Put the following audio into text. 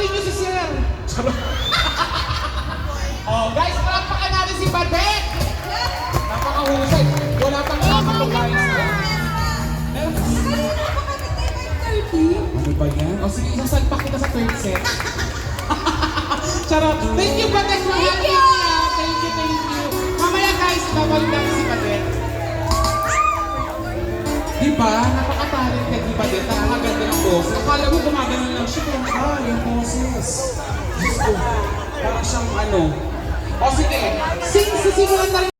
Papanoorin nyo si Sir. Oh, guys, palakpakan natin si Badek. Napakahusay. Wala pang kakapag guys. Ano ba yan? O sige, isasalpak kita sa third set. Charot. Thank you, Badek. Thank you. Thank you. Mamaya guys, babalik natin si Badek. Diba? Napaka-talented ni Badek. Nakakaganda ng boses. Akala mo gumagano lang siya. Yung boses. Diyos ko. Parang siyang ano. O sige, sing, sisimulan na rin.